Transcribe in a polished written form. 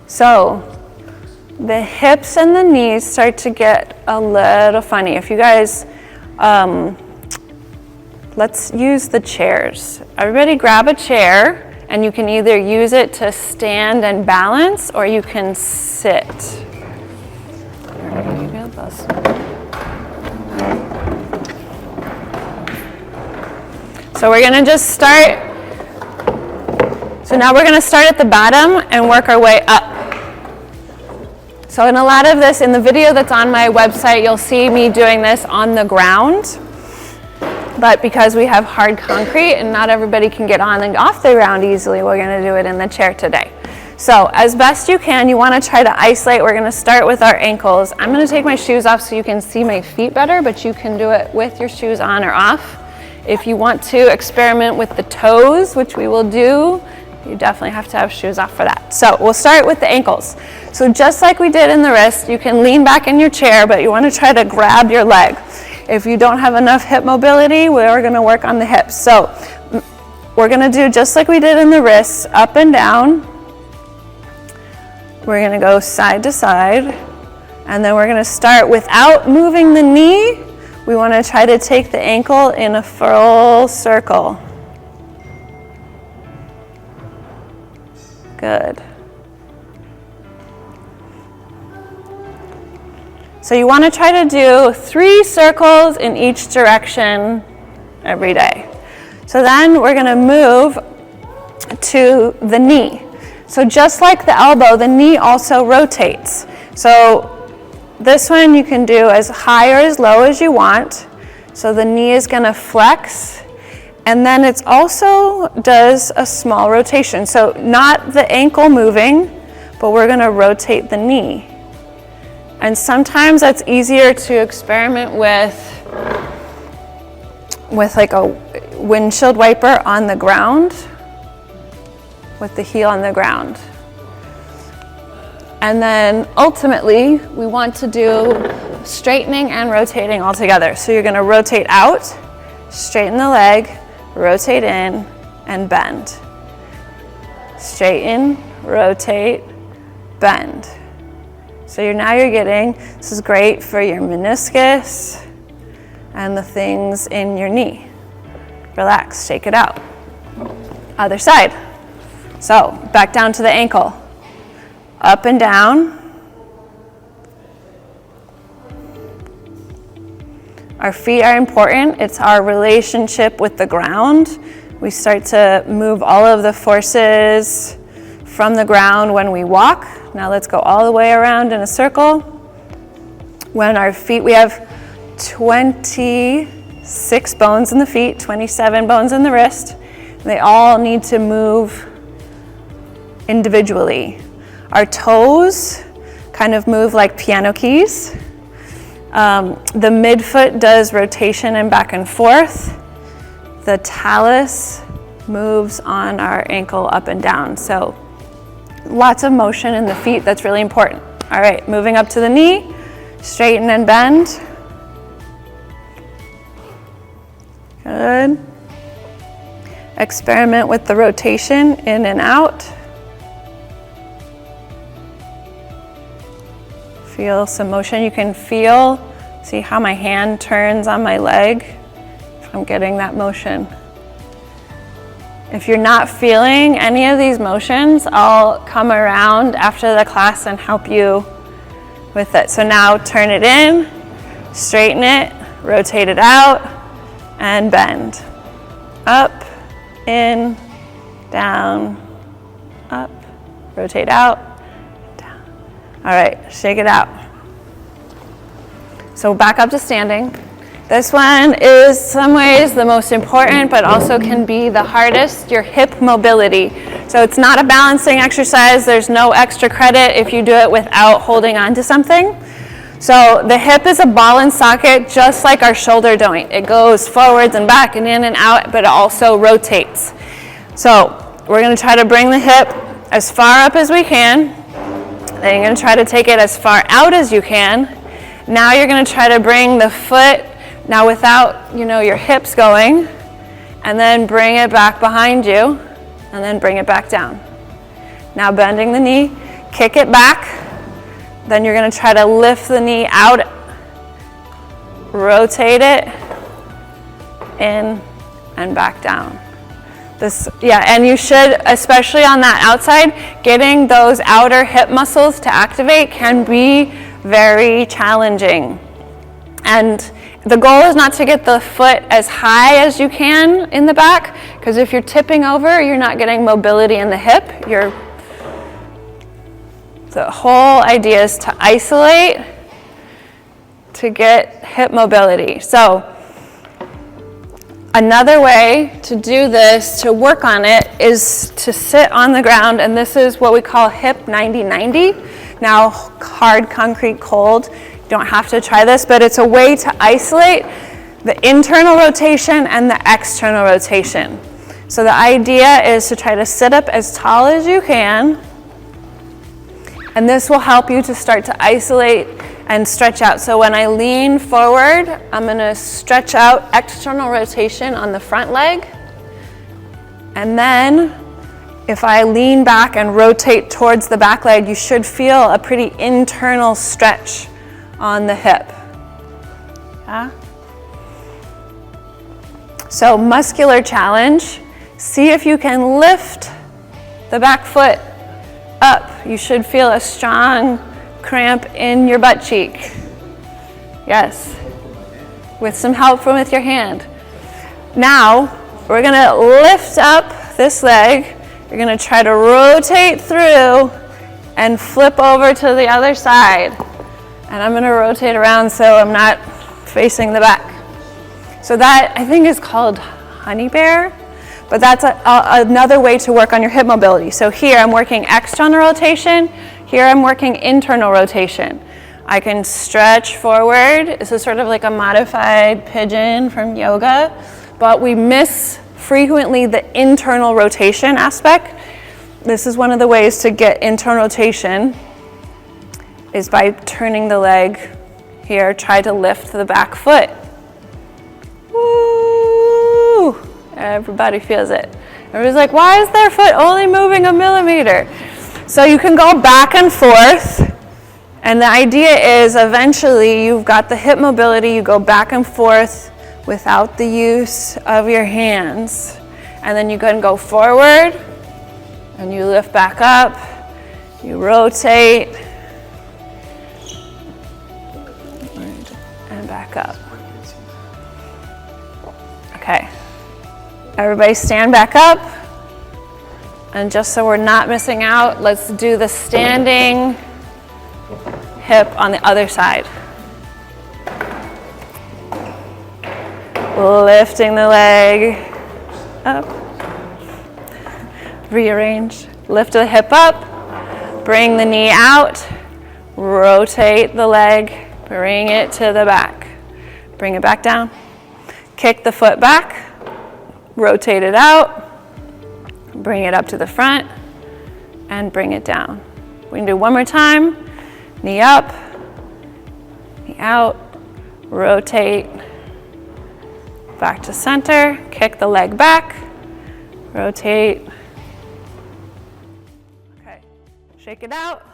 So the hips and the knees start to get a little funny. If you guys, let's use the chairs. Everybody grab a chair, and you can either use it to stand and balance, or you can sit. So we're gonna just start. So now we're gonna start at the bottom and work our way up. So in a lot of this, in the video that's on my website, you'll see me doing this on the ground. But because we have hard concrete and not everybody can get on and off the ground easily, we're gonna do it in the chair today. So as best you can, you wanna try to isolate. We're gonna start with our ankles. I'm gonna take my shoes off so you can see my feet better, but you can do it with your shoes on or off. If you want to experiment with the toes, which we will do, you definitely have to have shoes off for that. So we'll start with the ankles. So just like we did in the wrist, you can lean back in your chair, but you wanna try to grab your leg. If you don't have enough hip mobility, we're gonna work on the hips. So we're gonna do just like we did in the wrists, up and down. We're gonna go side to side, and then we're gonna start without moving the knee. We wanna try to take the ankle in a full circle. Good. So you want to try to do 3 circles in each direction every day. So then we're going to move to the knee. So just like the elbow, the knee also rotates. So this one you can do as high or as low as you want. So the knee is going to flex. And then it also does a small rotation. So not the ankle moving, but we're gonna rotate the knee. And sometimes that's easier to experiment with like a windshield wiper on the ground, with the heel on the ground. And then ultimately, we want to do straightening and rotating all together. So you're gonna rotate out, straighten the leg, rotate in, and bend. Straighten, rotate, bend. So now you're getting, this is great for your meniscus and the things in your knee. Relax, shake it out. Other side. So back down to the ankle. Up and down. Our feet are important. It's our relationship with the ground. We start to move all of the forces from the ground when we walk. Now let's go all the way around in a circle. When our feet, we have 26 bones in the feet, 27 bones in the wrist. They all need to move individually. Our toes kind of move like piano keys. The midfoot does rotation and back and forth. The talus moves on our ankle up and down. So lots of motion in the feet, that's really important. All right, moving up to the knee, straighten and bend. Good. Experiment with the rotation in and out. Feel some motion. You can see how my hand turns on my leg. I'm getting that motion. If you're not feeling any of these motions, I'll come around after the class and help you with it. So now turn it in, straighten it, rotate it out, and bend. Up, in, down, up, rotate out, down. All right, shake it out. So back up to standing. This one is some ways the most important, but also can be the hardest, your hip mobility. So it's not a balancing exercise. There's no extra credit if you do it without holding on to something. So the hip is a ball and socket, just like our shoulder joint. It goes forwards and back and in and out, but it also rotates. So we're gonna try to bring the hip as far up as we can. Then you're gonna try to take it as far out as you can. Now you're gonna try to bring the foot, now without, your hips going, and then bring it back behind you, and then bring it back down. Now bending the knee, Kick it back. Then you're going to try to lift the knee out, rotate it, in and back down. And you should, especially on that outside, getting those outer hip muscles to activate can be very challenging. And the goal is not to get the foot as high as you can in the back, because if you're tipping over, you're not getting mobility in the hip. The whole idea is to isolate to get hip mobility. So another way to do this, to work on it, is to sit on the ground, and this is what we call hip 90-90. Now, hard, concrete, cold, you don't have to try this, but it's a way to isolate the internal rotation and the external rotation. So the idea is to try to sit up as tall as you can, and this will help you to start to isolate and stretch out. So when I lean forward, I'm going to stretch out external rotation on the front leg. And then if I lean back and rotate towards the back leg, you should feel a pretty internal stretch on the hip. Yeah? So muscular challenge. See if you can lift the back foot up. You should feel a strong cramp in your butt cheek. Yes, with some help from with your hand. Now, we're gonna lift up this leg. You're gonna try to rotate through and flip over to the other side. And I'm gonna rotate around so I'm not facing the back. So that, I think, is called honey bear, but that's another way to work on your hip mobility. So here I'm working external rotation. Here I'm working internal rotation. I can stretch forward. This is sort of like a modified pigeon from yoga, but we miss frequently the internal rotation aspect. This is one of the ways to get internal rotation is by turning the leg here. Try to lift the back foot. Woo! Everybody feels it. Everybody's like, why is their foot only moving a millimeter? So you can go back and forth, and the idea is eventually you've got the hip mobility, you go back and forth without the use of your hands. And then you can go forward, and you lift back up, you rotate, and back up. Okay, everybody stand back up. And just so we're not missing out, let's do the standing hip on the other side. Lifting the leg up. Rearrange. Lift the hip up. Bring the knee out. Rotate the leg. Bring it to the back. Bring it back down. Kick the foot back. Rotate it out. Bring it up to the front and bring it down. We can do one more time. Knee up, knee out, rotate, back to center, kick the leg back, rotate. Okay, shake it out.